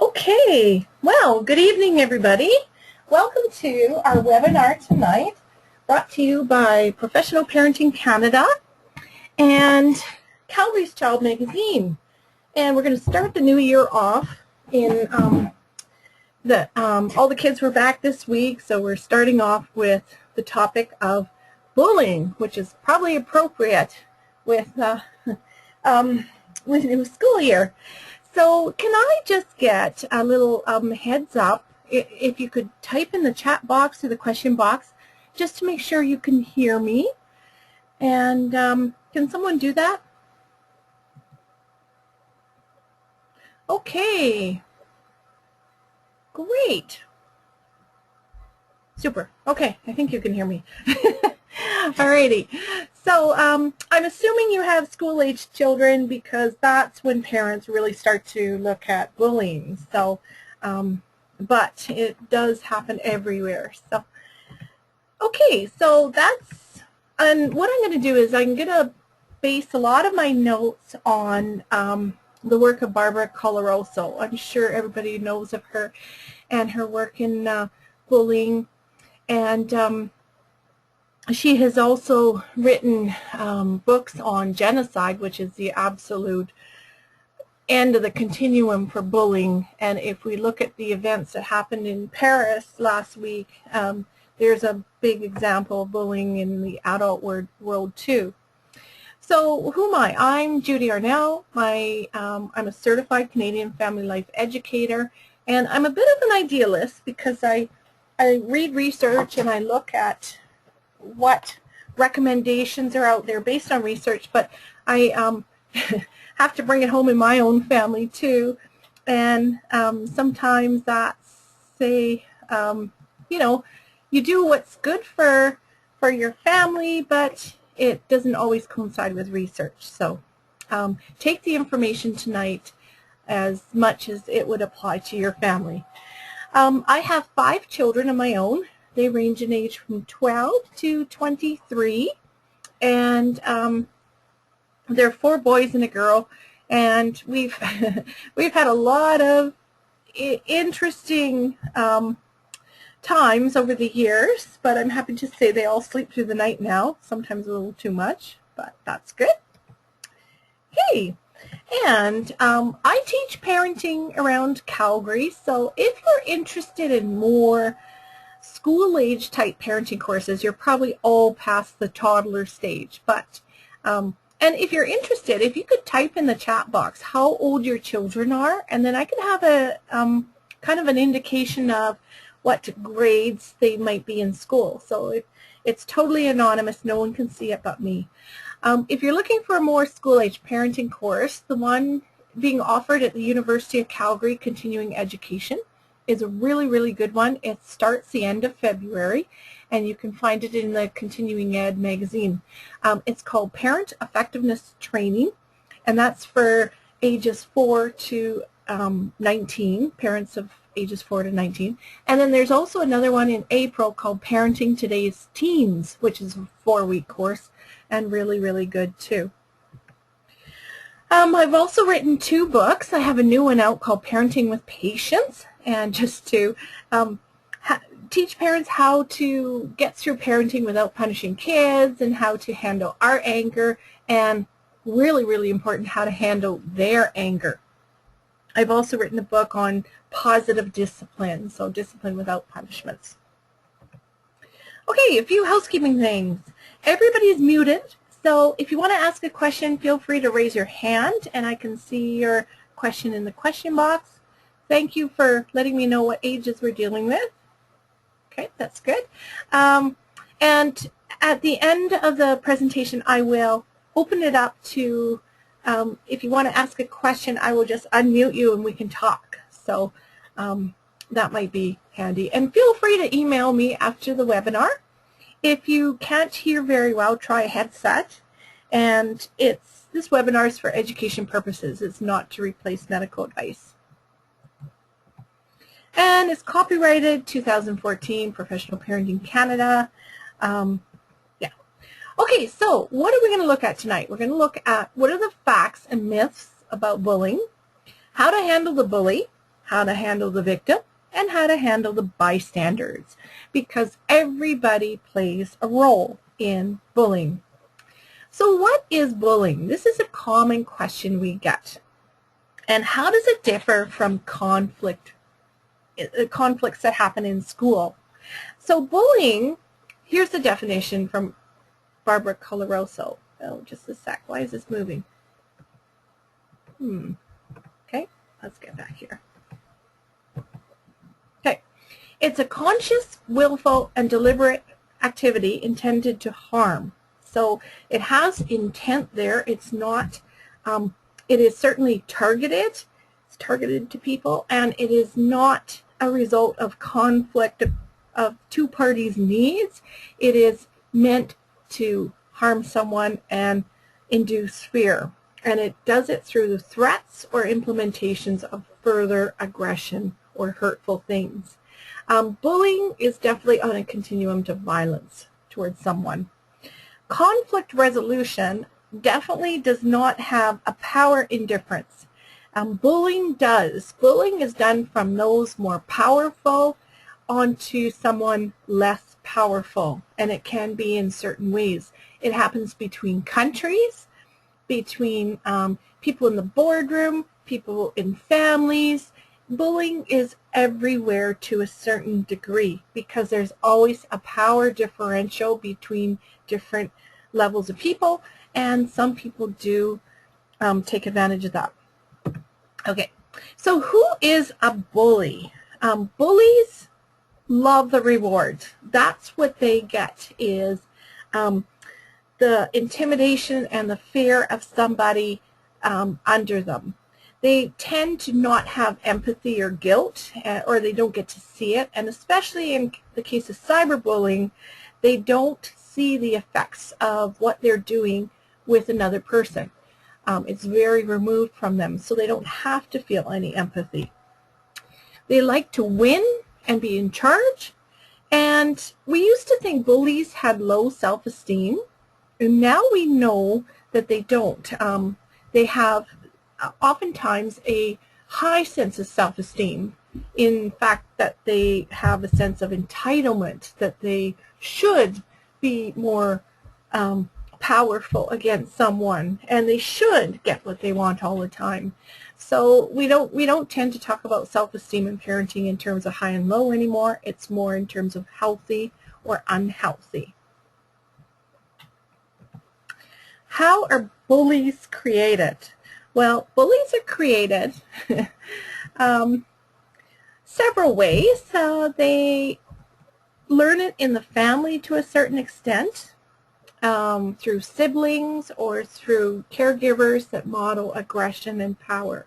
Okay, well, good evening, everybody. Welcome to our webinar tonight, brought to you by Professional Parenting Canada and Calgarys Child magazine. And we're going to start the new year off in all the kids were back this week, so we're starting off with the topic of bullying, which is probably appropriate with the new school year. So can I just get a little heads up, if you could type in the chat box or the question box, just to make sure you can hear me. And can someone do that? Okay. Great. Super. Okay, I think you can hear me. Alrighty. So I'm assuming you have school-aged children because that's when parents really start to look at bullying. So, but it does happen everywhere. So, okay, so and what I'm going to do is I'm going to base a lot of my notes on the work of Barbara Coloroso. I'm sure everybody knows of her and her work in bullying. And she has also written books on genocide, which is the absolute end of the continuum for bullying. And if we look at the events that happened in Paris last week, there's a big example of bullying in the adult world too. So who am I? I'm Judy Arnall. I'm a certified Canadian family life educator, and I'm a bit of an idealist because I read research and I look at what recommendations are out there based on research, but I have to bring it home in my own family too. And sometimes that's you know, you do what's good for your family, but it doesn't always coincide with research. So take the information tonight as much as it would apply to your family. I have 5 children of my own. They range in age from 12 to 23, and there are 4 boys and a girl, and we've had a lot of interesting times over the years, but I'm happy to say they all sleep through the night now, sometimes a little too much, but that's good. Hey. And I teach parenting around Calgary, so if you're interested in more school-age type parenting courses, you're probably all past the toddler stage. But and if you're interested, if you could type in the chat box how old your children are, and then I can have a kind of an indication of what grades they might be in school. So it's totally anonymous. No one can see it but me. If you're looking for a more school-age parenting course, the one being offered at the University of Calgary Continuing Education is a really, really good one. It starts the end of February, and you can find it in the Continuing Ed magazine. It's called Parent Effectiveness Training, and that's for ages 4 to 19, parents of ages 4 to 19. And then there's also another one in April called Parenting Today's Teens, which is a 4-week course, and really, really good too. I've also written 2 books. I have a new one out called Parenting with Patience, and just to teach parents how to get through parenting without punishing kids and how to handle our anger, and really, really important, how to handle their anger. I've also written a book on positive discipline, so discipline without punishments. Okay, a few housekeeping things. Everybody is muted, so if you want to ask a question, feel free to raise your hand, and I can see your question in the question box. Thank you for letting me know what ages we're dealing with. Okay, that's good. And at the end of the presentation, I will open it up to, if you want to ask a question, I will just unmute you and we can talk. So that might be handy. And feel free to email me after the webinar. If you can't hear very well, try a headset. And this webinar is for education purposes. It's not to replace medical advice. And it's copyrighted 2014, Professional Parenting Canada. Yeah. Okay, so what are we going to look at tonight? We're going to look at what are the facts and myths about bullying, how to handle the bully, how to handle the victim, and how to handle the bystanders, because everybody plays a role in bullying. So what is bullying? This is a common question we get. And how does it differ from conflicts that happen in school? So bullying, here's the definition from Barbara Coloroso. Oh, just a sec. Why is this moving? Okay, let's get back here. Okay, it's a conscious, willful, and deliberate activity intended to harm. So it has intent there. It's not, it is certainly targeted. It's targeted to people, and it is not a result of conflict of two parties' needs. It is meant to harm someone and induce fear. And it does it through the threats or implementations of further aggression or hurtful things. Bullying is definitely on a continuum to violence towards someone. Conflict resolution definitely does not have a power indifference. Bullying does. Bullying is done from those more powerful onto someone less powerful, and it can be in certain ways. It happens between countries, between people in the boardroom, people in families. Bullying is everywhere to a certain degree because there's always a power differential between different levels of people, and some people do take advantage of that. Okay, so who is a bully? Bullies love the rewards. That's what they get, is the intimidation and the fear of somebody under them. They tend to not have empathy or guilt, or they don't get to see it, and especially in the case of cyberbullying, they don't see the effects of what they're doing with another person. It's very removed from them, so they don't have to feel any empathy. They like to win and be in charge, and we used to think bullies had low self-esteem, and now we know that they don't. They have oftentimes a high sense of self-esteem. In fact, that they have a sense of entitlement, that they should be more powerful against someone, and they should get what they want all the time. So we don't tend to talk about self-esteem and parenting in terms of high and low anymore. It's more in terms of healthy or unhealthy. How are bullies created? Well, bullies are created several ways. They learn it in the family to a certain extent, through siblings or through caregivers that model aggression and power.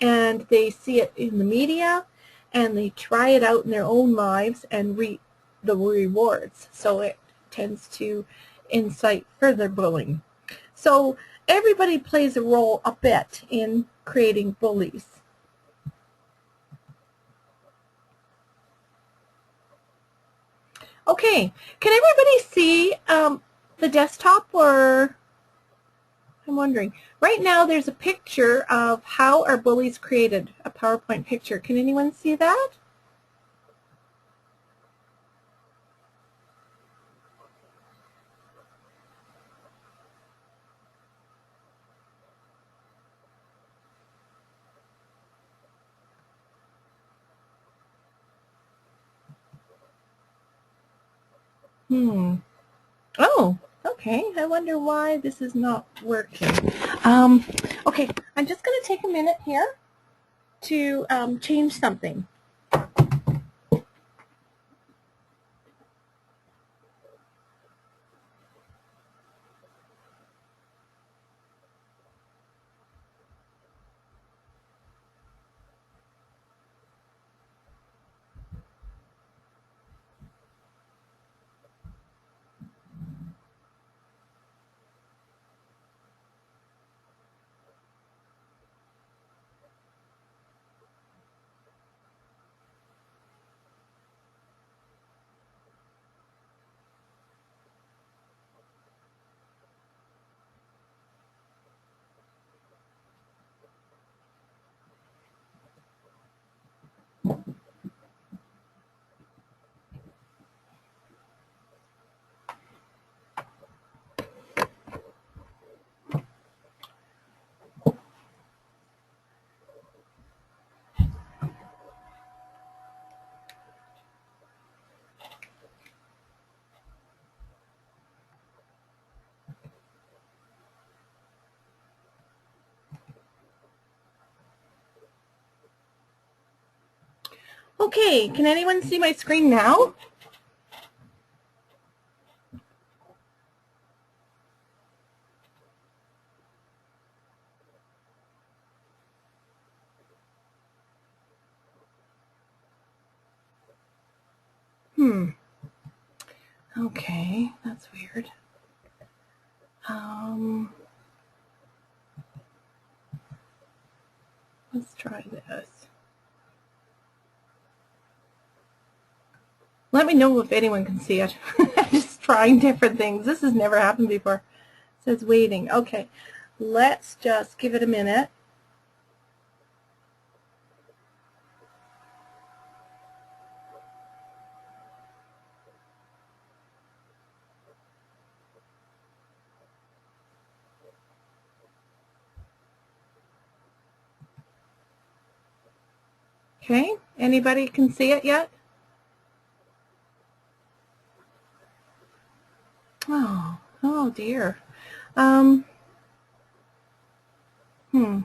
And they see it in the media, and they try it out in their own lives and reap the rewards. So it tends to incite further bullying. So everybody plays a role a bit in creating bullies. Okay, can everybody see the desktop, or I'm wondering. Right now there's a picture of how are bullies created, a PowerPoint picture. Can anyone see that? Oh, okay. I wonder why this is not working. Okay, I'm just going to take a minute here to change something. Okay, can anyone see my screen now? Okay, that's weird. Let's try this. Let me know if anyone can see it. I'm just trying different things. This has never happened before. It says waiting. Okay, let's just give it a minute. Okay, anybody can see it yet? Oh dear. Um, hmm.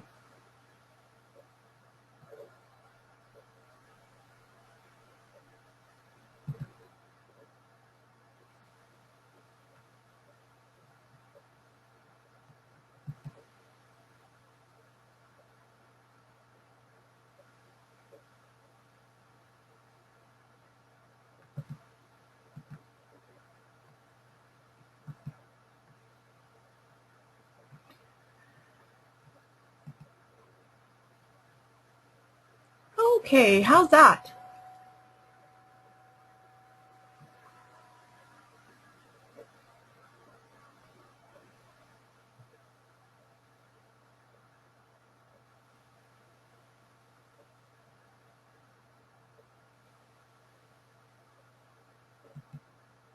Okay, how's that?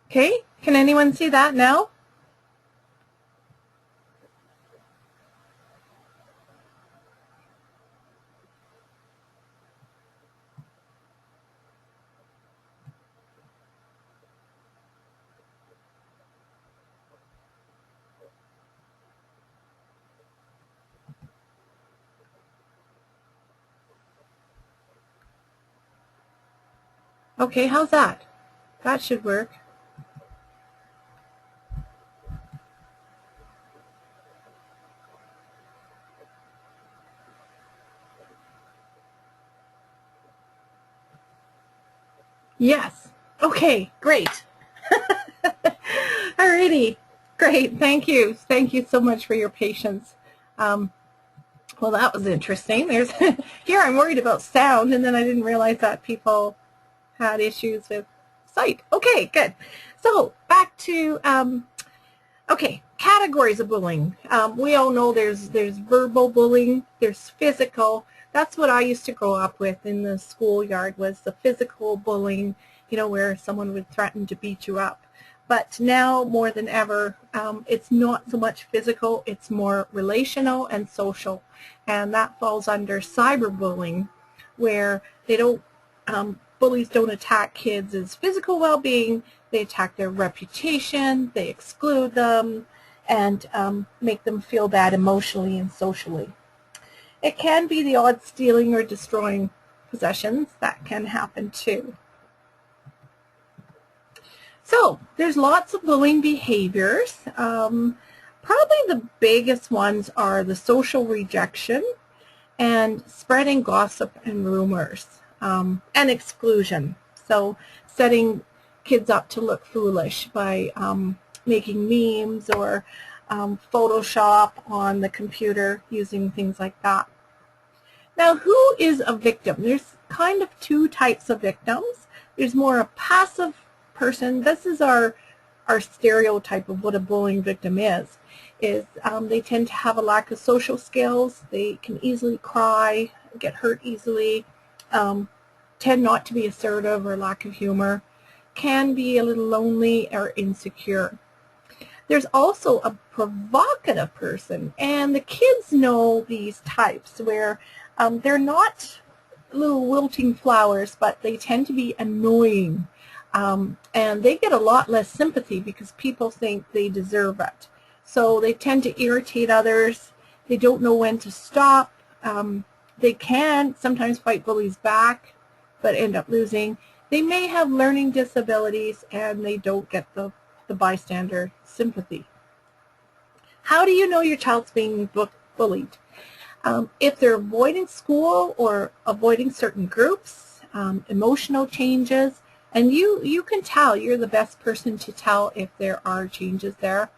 Okay, can anyone see that now? Okay, how's that? That should work. Yes. Okay, great. Alrighty, great. Thank you. Thank you so much for your patience. Well, that was interesting. There's here I'm worried about sound, and then I didn't realize that people had issues with sight. Okay, good. So back to okay, categories of bullying. We all know there's verbal bullying, there's physical. That's what I used to grow up with in the schoolyard, was the physical bullying, you know, where someone would threaten to beat you up. But now more than ever, it's not so much physical, it's more relational and social. And that falls under cyberbullying, where they don't, bullies don't attack kids' physical well-being, they attack their reputation, they exclude them, and make them feel bad emotionally and socially. It can be the odd stealing or destroying possessions. That can happen too. So there's lots of bullying behaviors. Probably the biggest ones are the social rejection and spreading gossip and rumors, and exclusion. So setting kids up to look foolish by making memes or Photoshop on the computer, using things like that. Now, who is a victim? There's kind of two types of victims. There's more a passive person. This is our stereotype of what a bullying victim is they tend to have a lack of social skills. They can easily cry, get hurt easily, tend not to be assertive or lack of humor, can be a little lonely or insecure. There's also a provocative person, and the kids know these types where they're not little wilting flowers, but they tend to be annoying. And they get a lot less sympathy because people think they deserve it. So they tend to irritate others. They don't know when to stop. They can sometimes fight bullies back, but end up losing. They may have learning disabilities and they don't get the bystander sympathy. How do you know your child's being bullied? If they're avoiding school or avoiding certain groups, emotional changes, and you can tell, you're the best person to tell if there are changes there.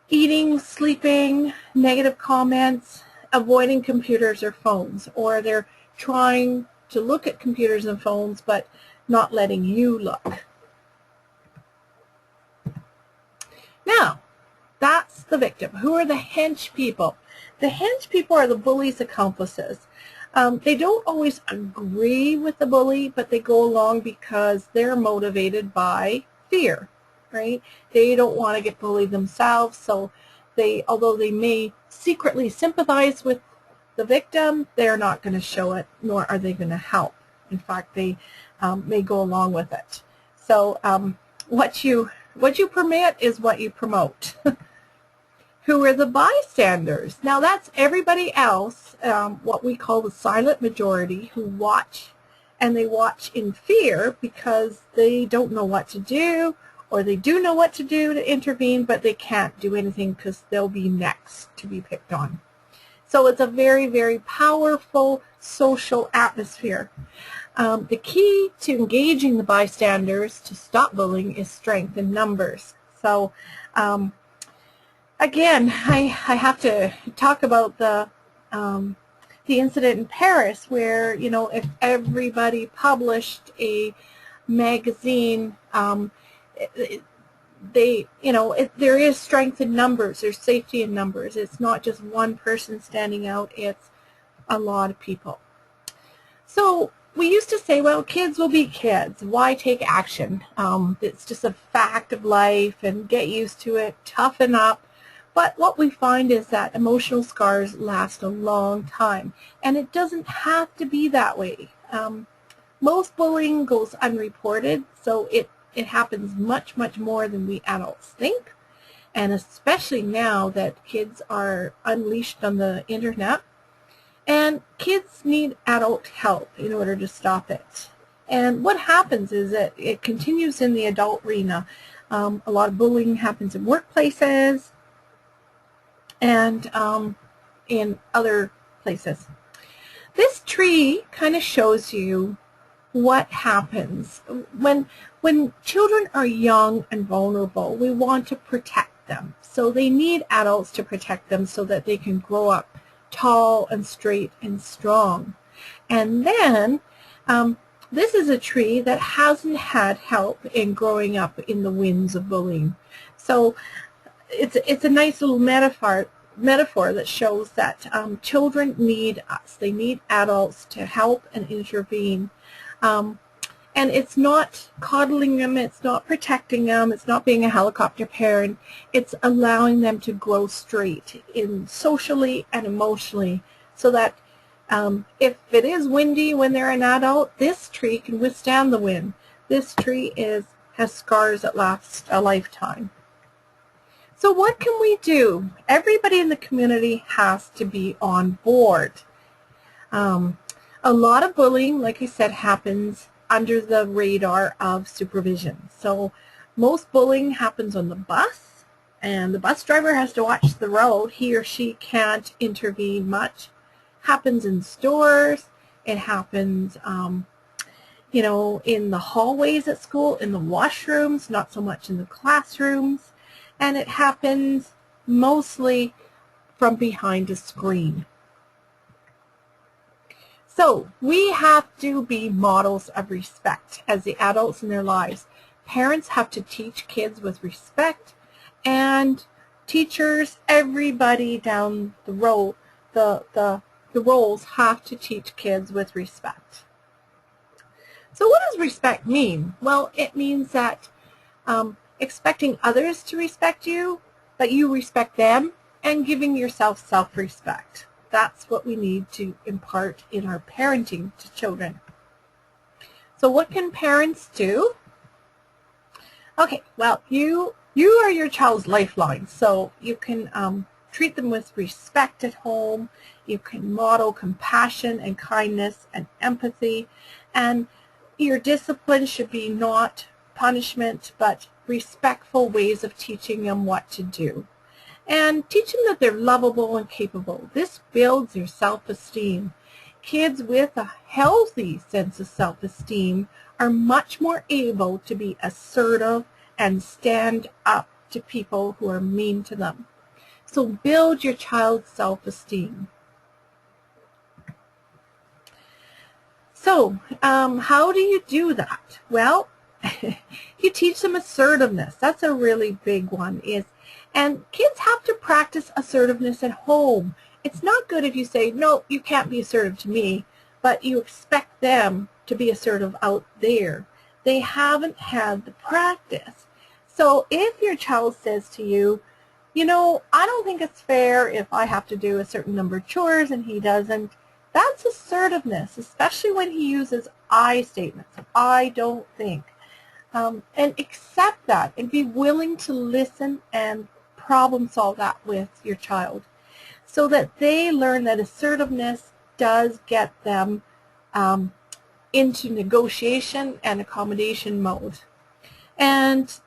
Eating, sleeping, negative comments, avoiding computers or phones, or they're trying to look at computers and phones but not letting you look. Now, that's the victim. Who are the hench people? The hench people are the bully's accomplices. They don't always agree with the bully, but they go along because they're motivated by fear, right? They don't want to get bullied themselves, so although they may secretly sympathize with the victim, they're not going to show it, nor are they going to help. In fact, they may go along with it. So what you permit is what you promote. Who are the bystanders? Now that's everybody else, what we call the silent majority, who watch, and they watch in fear because they don't know what to do, or they do know what to do to intervene, but they can't do anything because they'll be next to be picked on. So it's a very, very powerful social atmosphere. The key to engaging the bystanders to stop bullying is strength in numbers. So again, I have to talk about the incident in Paris where, you know, if everybody published a magazine, there is strength in numbers, there's safety in numbers. It's not just one person standing out, it's a lot of people. So we used to say, well, kids will be kids. Why take action? It's just a fact of life, and get used to it, toughen up. But what we find is that emotional scars last a long time, and it doesn't have to be that way. Most bullying goes unreported, so it happens much, much more than we adults think, and especially now that kids are unleashed on the internet. And kids need adult help in order to stop it. And what happens is that it continues in the adult arena. A lot of bullying happens in workplaces and in other places. This tree kind of shows you what happens when children are young and vulnerable. We want to protect them, so they need adults to protect them so that they can grow up tall and straight and strong. And then this is a tree that hasn't had help in growing up in the winds of bullying. So it's a nice little metaphor that shows that children need us. They need adults to help and intervene. And it's not coddling them, it's not protecting them, it's not being a helicopter parent, it's allowing them to grow straight in socially and emotionally, so that if it is windy when they're an adult, this tree can withstand the wind. This tree has scars that last a lifetime. So what can we do? Everybody in the community has to be on board. A lot of bullying, like I said, happens under the radar of supervision. So most bullying happens on the bus, and the bus driver has to watch the road. He or she can't intervene much. Happens in stores. It happens, you know, in the hallways at school, in the washrooms, not so much in the classrooms. And it happens mostly from behind a screen. So we have to be models of respect as the adults in their lives. Parents have to teach kids with respect, and teachers, everybody down the road, the roles have to teach kids with respect. So what does respect mean? Well, it means that expecting others to respect you, that you respect them, and giving yourself self-respect. That's what we need to impart in our parenting to children. So what can parents do? Okay, well, you are your child's lifeline, so you can treat them with respect at home. You can model compassion and kindness and empathy. And your discipline should be not punishment, but respectful ways of teaching them what to do. And teach them that they're lovable and capable. This builds their self-esteem. Kids with a healthy sense of self-esteem are much more able to be assertive and stand up to people who are mean to them. So build your child's self-esteem. So how do you do that? Well, you teach them assertiveness. That's a really big one. And kids have to practice assertiveness at home. It's not good if you say, no, you can't be assertive to me, but you expect them to be assertive out there. They haven't had the practice. So if your child says to you, you know, I don't think it's fair if I have to do a certain number of chores and he doesn't, that's assertiveness, especially when he uses I statements. I don't think. And accept that and be willing to listen and problem solve that with your child so that they learn that assertiveness does get them into negotiation and accommodation mode. And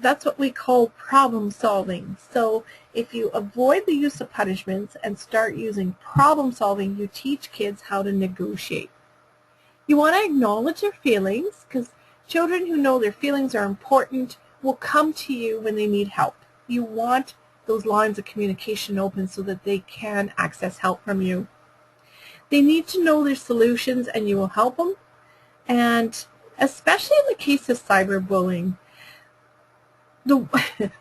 that's what we call problem solving. So if you avoid the use of punishments and start using problem solving, you teach kids how to negotiate. You want to acknowledge their feelings, because children who know their feelings are important will come to you when they need help. You want those lines of communication open so that they can access help from you. They need to know their solutions and you will help them. And especially in the case of cyberbullying,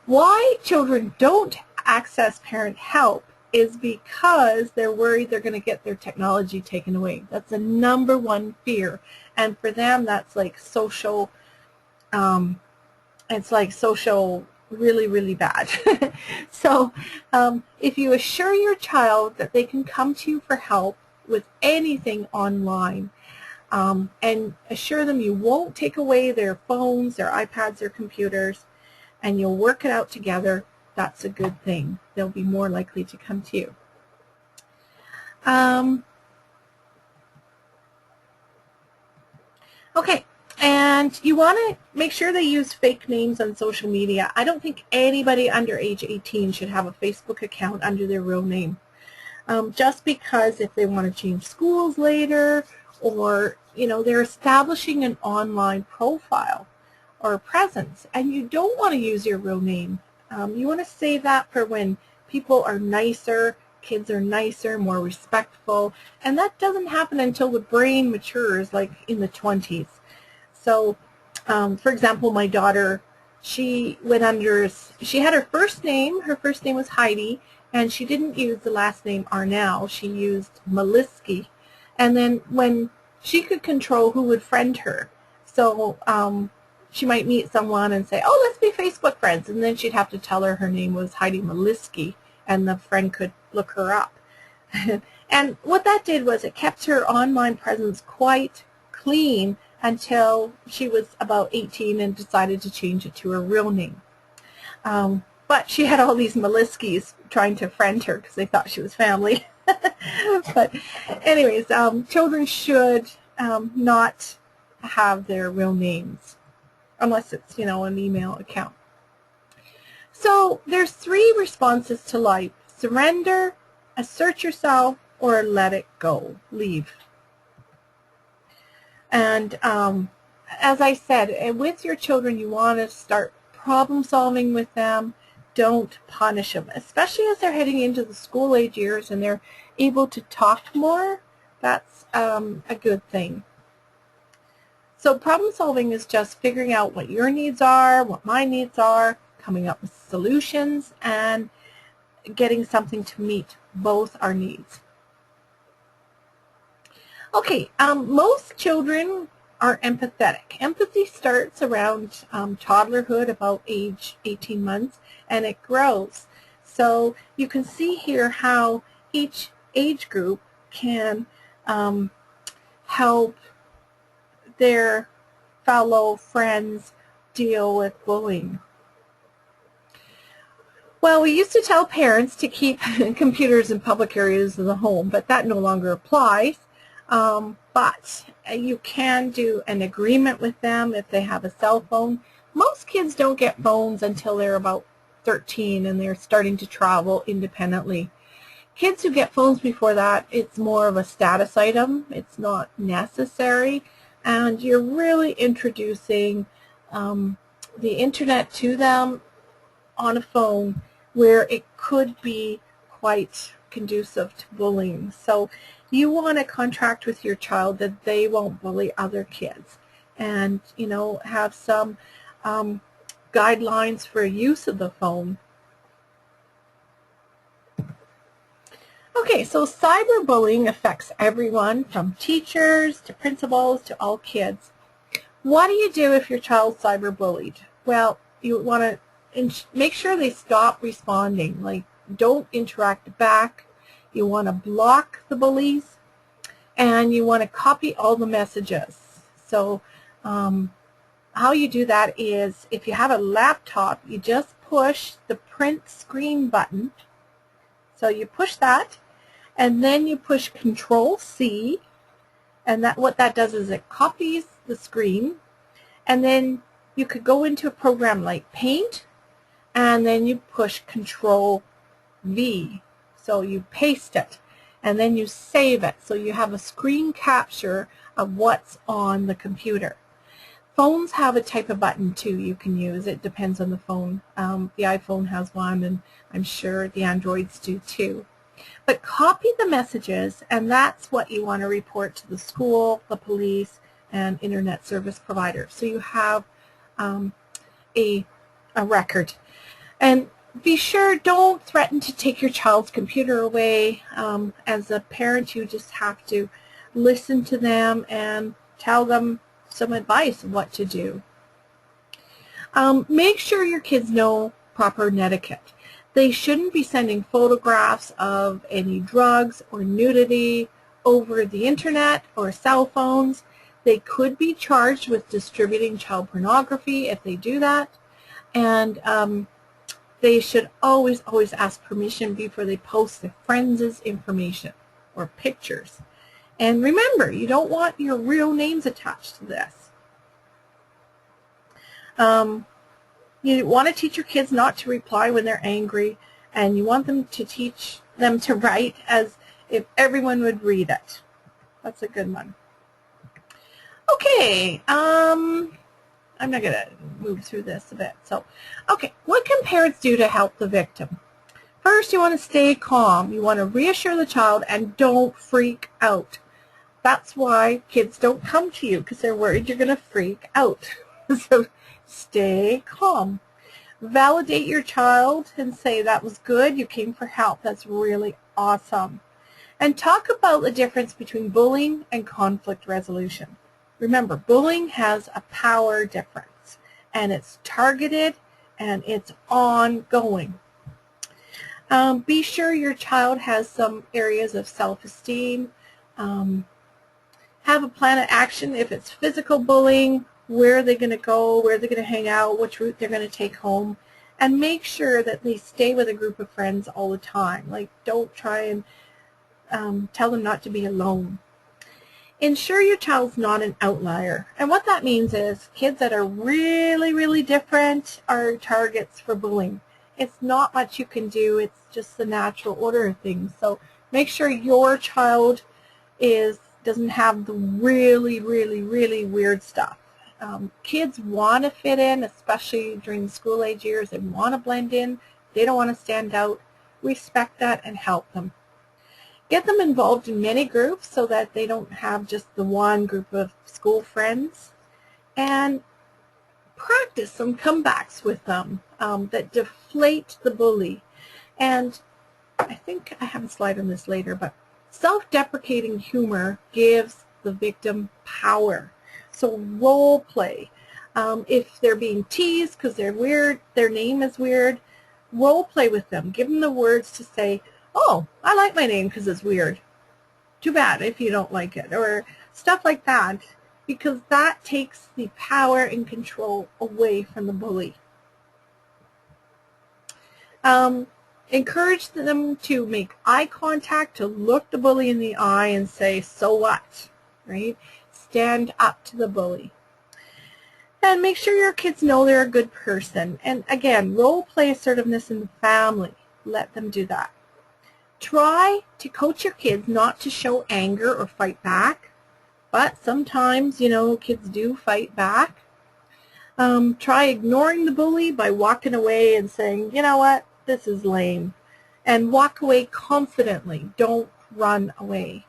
why children don't access parent help is because they're worried they're going to get their technology taken away. That's the number one fear. And for them, that's like social, it's like social really, really bad. So if you assure your child that they can come to you for help with anything online, and assure them you won't take away their phones, their iPads, their computers, and you'll work it out together, that's a good thing. They'll be more likely to come to you. Okay, and you want to make sure they use fake names on social media. I don't think anybody under age 18 should have a Facebook account under their real name. Just because if they want to change schools later, or they're establishing an online profile or presence, and you don't want to use your real name. You want to save that for when people are nicer, kids are nicer, more respectful, and that doesn't happen until the brain matures, like in the 20s. So, for example, my daughter, she had her first name was Heidi, and she didn't use the last name Arnall, she used Maliski, and then when she could control who would friend her, so she might meet someone and say, oh, let's be Facebook friends, and then she'd have to tell her name was Heidi Maliski, and the friend could look her up. And what that did was it kept her online presence quite clean until she was about 18 and decided to change it to her real name. But she had all these Maliskis trying to friend her because they thought she was family. But anyways, children should not have their real names unless it's, an email account. So there's 3 responses to life: surrender, assert yourself, or let it go, leave. And as I said, with your children, you want to start problem solving with them. Don't punish them, especially as they're heading into the school age years and they're able to talk more. That's a good thing. So problem solving is just figuring out what your needs are, what my needs are, coming up with solutions, and getting something to meet both our needs. Okay, most children are empathetic. Empathy starts around toddlerhood, about age 18 months, and it grows. So you can see here how each age group can help their fellow friends deal with bullying. Well, we used to tell parents to keep computers in public areas of the home, but that no longer applies. But you can do an agreement with them if they have a cell phone. Most kids don't get phones until they're about 13 and they're starting to travel independently. Kids who get phones before that, it's more of a status item. It's not necessary. And you're really introducing the internet to them on a phone where it could be quite conducive to bullying. So you want to contract with your child that they won't bully other kids, and have some guidelines for use of the phone. Okay, so cyberbullying affects everyone from teachers to principals to all kids. What do you do if your child's cyberbullied? Well, you want to make sure they stop responding. Like, don't interact back. You want to block the bullies, and you want to copy all the messages. So how you do that is, if you have a laptop, you just push the print screen button. So you push that, and then you push Control-C, and what that does is it copies the screen, and then you could go into a program like Paint, and then you push Control-V. So you paste it, and then you save it. So you have a screen capture of what's on the computer. Phones have a type of button too you can use. It depends on the phone. The iPhone has one, and I'm sure the Androids do too. But copy the messages, and that's what you want to report to the school, the police, and internet service provider. So you have a record. And be sure, don't threaten to take your child's computer away. As a parent, you just have to listen to them and tell them some advice on what to do. Make sure your kids know proper netiquette. They shouldn't be sending photographs of any drugs or nudity over the internet or cell phones. They could be charged with distributing child pornography if they do that. And they should always ask permission before they post their friends' information or pictures. And remember, you don't want your real names attached to this. You want to teach your kids not to reply when they're angry, and you want them to teach them to write as if everyone would read it. That's a good one. Okay, I'm not going to move through this a bit. So, okay, what can parents do to help the victim? First, you want to stay calm. You want to reassure the child and don't freak out. That's why kids don't come to you, because they're worried you're going to freak out. So stay calm. Validate your child and say, that was good, you came for help, that's really awesome. And talk about the difference between bullying and conflict resolution. Remember, bullying has a power difference, and it's targeted and it's ongoing. Be sure your child has some areas of self-esteem. Have a plan of action if it's physical bullying. Where are they going to go, where are they going to hang out, which route they're going to take home, and make sure that they stay with a group of friends all the time. Like, don't try and tell them not to be alone. Ensure your child's not an outlier, and what that means is kids that are really different are targets for bullying. It's not much you can do, it's just the natural order of things. So make sure your child doesn't have the really weird stuff. Kids want to fit in, especially during the school age years. They want to blend in. They don't want to stand out. Respect that and help them. Get them involved in many groups so that they don't have just the one group of school friends. And practice some comebacks with them that deflate the bully. And I think I have a slide on this later, but self-deprecating humor gives the victim power. So role play. If they're being teased because they're weird, their name is weird, role play with them. Give them the words to say, oh, I like my name because it's weird. Too bad if you don't like it, or stuff like that, because that takes the power and control away from the bully. Encourage them to make eye contact, to look the bully in the eye and say, so what, right? Stand up to the bully. And make sure your kids know they're a good person. And again, role play assertiveness in the family. Let them do that. Try to coach your kids not to show anger or fight back. But sometimes, you know, kids do fight back. Try ignoring the bully by walking away and saying, you know what, this is lame. And walk away confidently. Don't run away.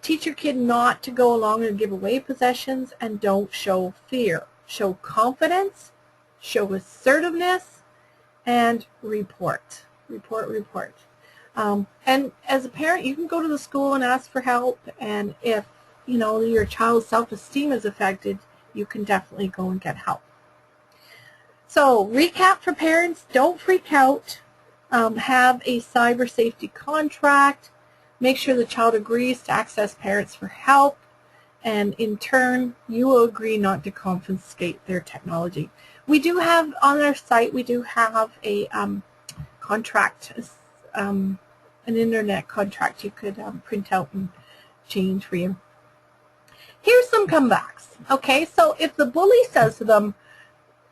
Teach your kid not to go along and give away possessions, and don't show fear. Show confidence, show assertiveness, and report. Report. And as a parent, you can go to the school and ask for help, and if you know your child's self-esteem is affected, you can definitely go and get help. So recap for parents: don't freak out. Have a cyber safety contract. Make sure the child agrees to access parents for help, and in turn, you will agree not to confiscate their technology. We do have on our site, we do have a contract, an internet contract you could print out and change for you. Here's some comebacks. Okay, so if the bully says to them,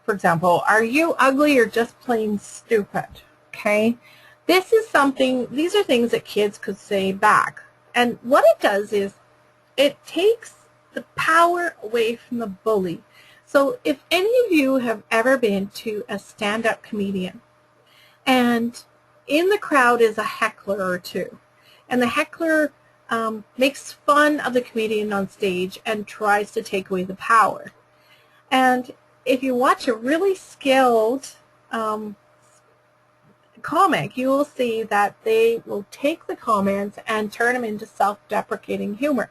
for example, are you ugly or just plain stupid? Okay. These are things that kids could say back. And what it does is it takes the power away from the bully. So if any of you have ever been to a stand-up comedian and in the crowd is a heckler or two, and the heckler makes fun of the comedian on stage and tries to take away the power. And if you watch a really skilled comic, you will see that they will take the comments and turn them into self-deprecating humor.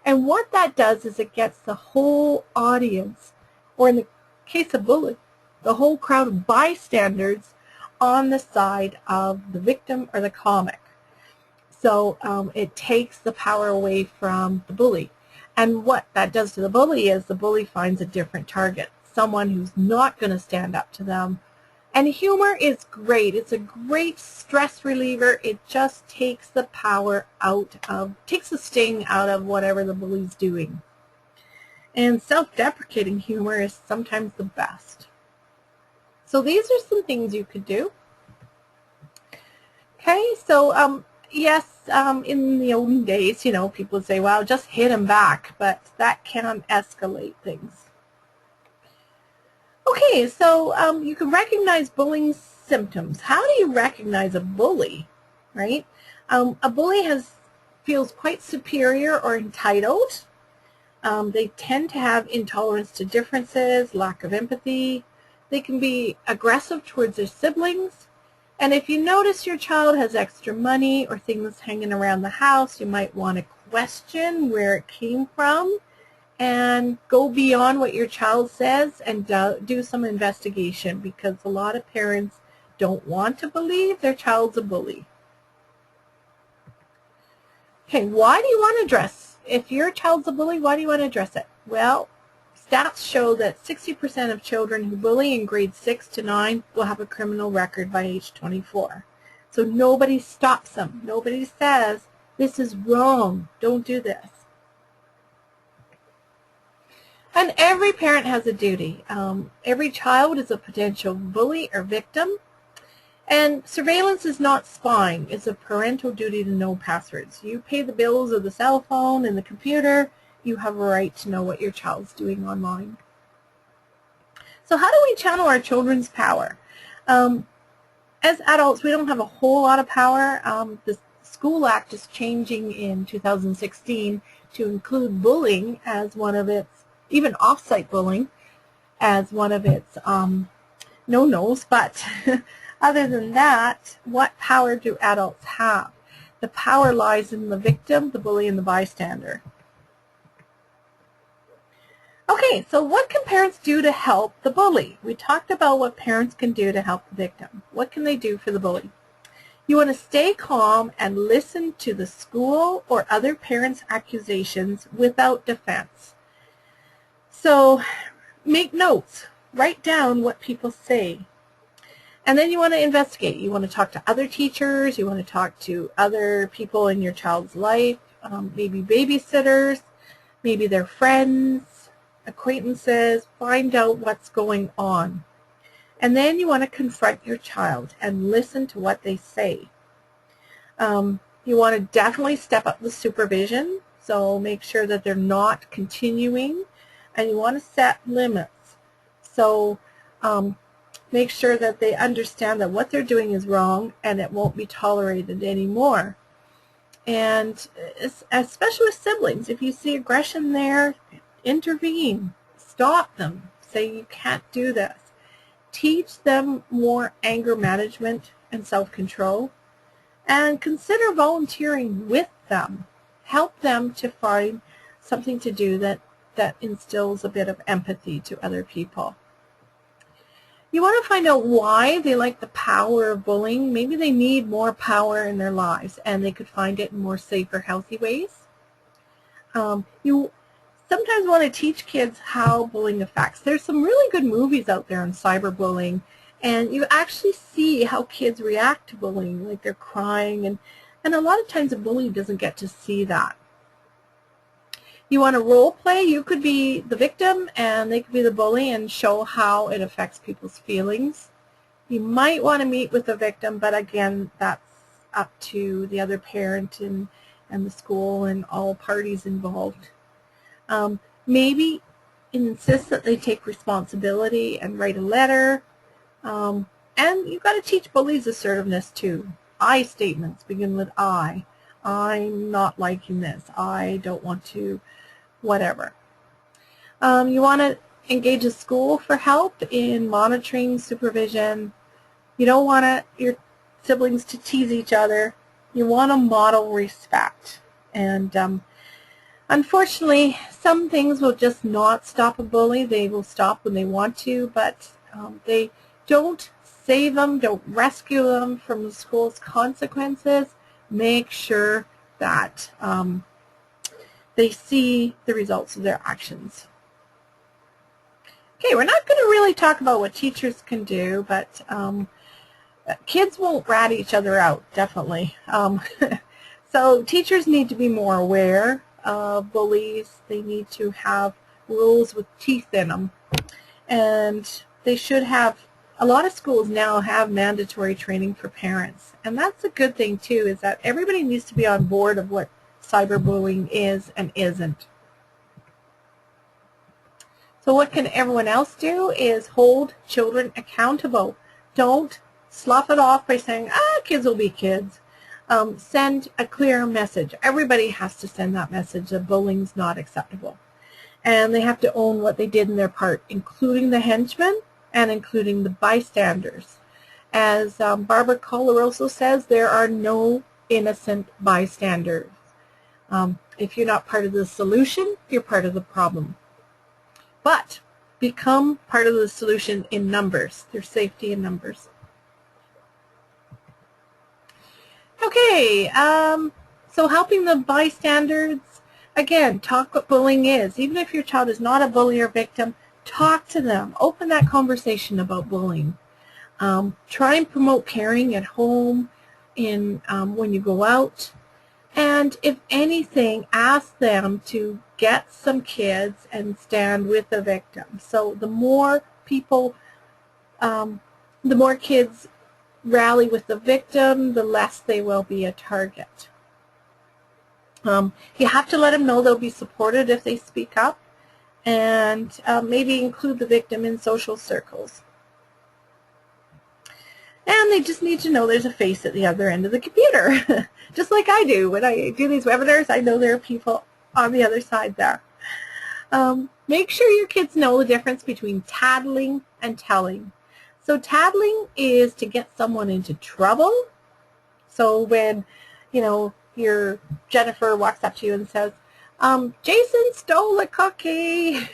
And what that does is it gets the whole audience, or in the case of bullying, the whole crowd of bystanders on the side of the victim or the comic. So it takes the power away from the bully. And what that does to the bully is the bully finds a different target, someone who's not going to stand up to them. And humor is great. It's a great stress reliever. It just takes the power takes the sting out of whatever the bully's doing. And self-deprecating humor is sometimes the best. So these are some things you could do. Okay, so yes, in the olden days, you know, people would say, well, just hit him back, but that can escalate things. Okay, so you can recognize bullying symptoms. How do you recognize a bully, right? A bully feels quite superior or entitled. They tend to have intolerance to differences, lack of empathy. They can be aggressive towards their siblings. And if you notice your child has extra money or things hanging around the house, you might want to question where it came from and go beyond what your child says and do some investigation, because a lot of parents don't want to believe their child's a bully. Okay, why do you want to address? If your child's a bully, why do you want to address it? Well, stats show that 60% of children who bully in grades 6 to 9 will have a criminal record by age 24. So nobody stops them. Nobody says, this is wrong, don't do this. And every parent has a duty. Every child is a potential bully or victim. And surveillance is not spying. It's a parental duty to know passwords. You pay the bills of the cell phone and the computer. You have a right to know what your child's doing online. So how do we channel our children's power? As adults, we don't have a whole lot of power. The School Act is changing in 2016 to include bullying as one of its, even off-site bullying, as one of its no-nos. But other than that, what power do adults have? The power lies in the victim, the bully, and the bystander. Okay, so what can parents do to help the bully? We talked about what parents can do to help the victim. What can they do for the bully? You want to stay calm and listen to the school or other parents' accusations without defense. So make notes. Write down what people say. And then you want to investigate. You want to talk to other teachers. You want to talk to other people in your child's life, maybe babysitters, maybe their friends, acquaintances. Find out what's going on. And then you want to confront your child and listen to what they say. You want to definitely step up the supervision, so make sure that they're not continuing, and you want to set limits. So make sure that they understand that what they're doing is wrong and it won't be tolerated anymore. And especially with siblings, if you see aggression there, intervene, stop them, say you can't do this. Teach them more anger management and self-control, and consider volunteering with them. Help them to find something to do that instills a bit of empathy to other people. You want to find out why they like the power of bullying. Maybe they need more power in their lives and they could find it in more safer, healthy ways. You sometimes want to teach kids how bullying affects. There's some really good movies out there on cyberbullying, and you actually see how kids react to bullying, like they're crying, and a lot of times a bully doesn't get to see that. You want to role play. You could be the victim and they could be the bully and show how it affects people's feelings. You might want to meet with the victim, but again, that's up to the other parent and the school and all parties involved. Maybe insist that they take responsibility and write a letter. And you've got to teach bullies assertiveness too. I statements begin with I. I'm not liking this. I don't want to, whatever. You want to engage a school for help in monitoring, supervision. You don't want your siblings to tease each other. You want to model respect. And unfortunately, some things will just not stop a bully. They will stop when they want to, but they don't save them, don't rescue them from the school's consequences. Make sure that they see the results of their actions. Okay, we're not going to really talk about what teachers can do, but kids won't rat each other out, definitely. So teachers need to be more aware of bullies. They need to have rules with teeth in them. And they should have, a lot of schools now have mandatory training for parents. And that's a good thing too, is that everybody needs to be on board of what cyberbullying is and isn't. So what can everyone else do is hold children accountable. Don't slough it off by saying, kids will be kids. Send a clear message. Everybody has to send that message that bullying's not acceptable. And they have to own what they did in their part, including the henchmen and including the bystanders. As Barbara Coloroso says, there are no innocent bystanders. If you're not part of the solution, you're part of the problem. But become part of the solution in numbers. There's safety in numbers. Okay, so helping the bystanders, again, talk what bullying is. Even if your child is not a bully or victim, talk to them. Open that conversation about bullying. Try and promote caring at home, when you go out. And if anything, ask them to get some kids and stand with the victim. So the more people, the more kids rally with the victim, the less they will be a target. You have to let them know they'll be supported if they speak up, and maybe include the victim in social circles. And they just need to know there's a face at the other end of the computer, just like I do. When I do these webinars, I know there are people on the other side there. Make sure your kids know the difference between tattling and telling. So tattling is to get someone into trouble. So when, your Jennifer walks up to you and says, Jason stole a cookie.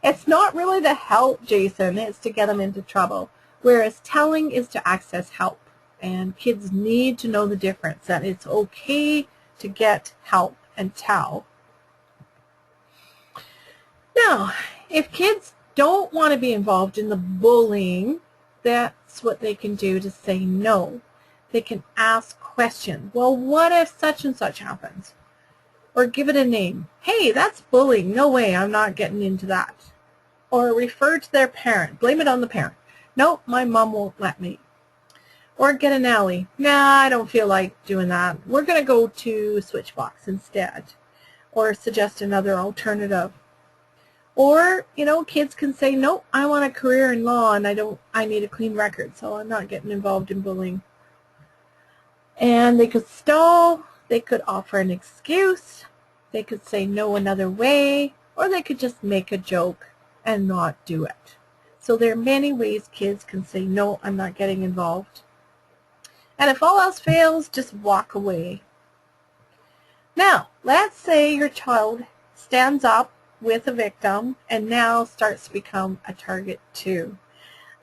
It's not really to help Jason, it's to get him into trouble. Whereas telling is to access help. And kids need to know the difference, that it's okay to get help and tell. Now, if kids don't want to be involved in the bullying, that's that's what they can do to say no. They can ask questions. Well, what if such and such happens? Or give it a name. Hey, that's bullying. No way, I'm not getting into that. Or refer to their parent. Blame it on the parent. Nope, my mom won't let me. Or get an ally. Nah, I don't feel like doing that. We're going to go to Switchbox instead. Or suggest another alternative. Or, you know, kids can say, nope, I want a career in law and I need a clean record, so I'm not getting involved in bullying. And they could stall, they could offer an excuse, they could say no another way, or they could just make a joke and not do it. So there are many ways kids can say, no, I'm not getting involved. And if all else fails, just walk away. Now, let's say your child stands up with a victim and now starts to become a target too.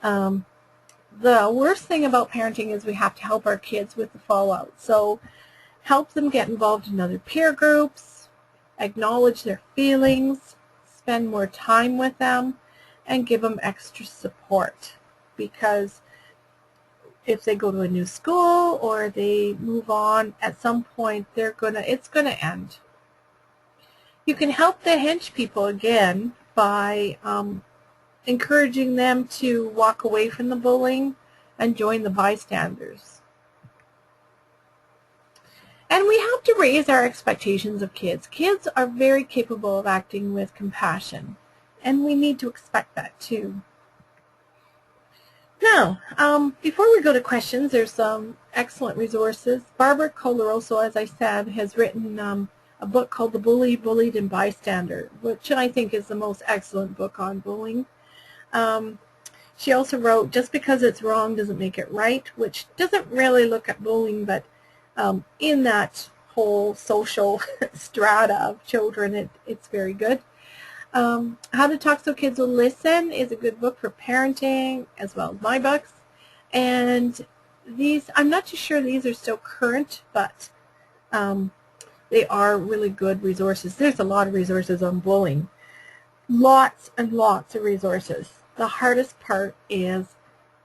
The worst thing about parenting is we have to help our kids with the fallout. So help them get involved in other peer groups, acknowledge their feelings, spend more time with them, and give them extra support. Because if they go to a new school or they move on, at some point it's gonna end. You can help the hench people again by encouraging them to walk away from the bullying and join the bystanders. And we have to raise our expectations of kids. Kids are very capable of acting with compassion, and we need to expect that too. Now, before we go to questions, there's some excellent resources. Barbara Colaroso, as I said, has written a book called The Bully, Bullied, and Bystander, which I think is the most excellent book on bullying. She also wrote Just Because It's Wrong Doesn't Make It Right, which doesn't really look at bullying, but in that whole social strata of children, it's very good. How to Talk So Kids Will Listen is a good book for parenting, as well as my books. And these, I'm not too sure these are still current, but they are really good resources. There's a lot of resources on bullying. Lots and lots of resources. The hardest part is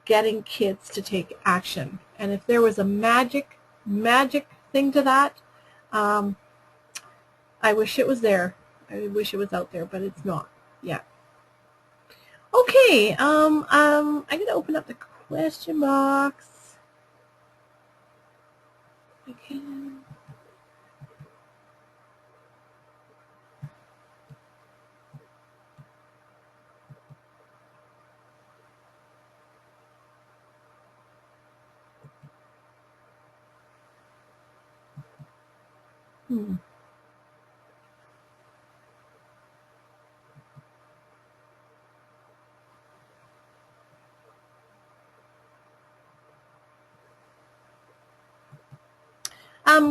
getting kids to take action. And if there was a magic thing to that, I wish it was there. I wish it was out there, but it's not yet. Okay, I'm going to open up the question box. Okay.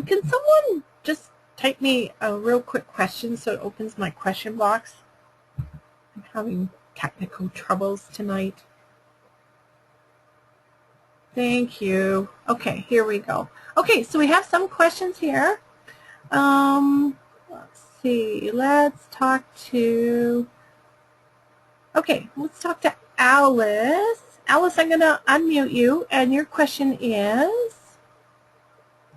Can someone just type me a real quick question so it opens my question box? I'm having technical troubles tonight. Thank you. Okay, here we go. Okay, so we have some questions here. Let's see. Let's talk to Alice. Alice, I'm going to unmute you, and your question is?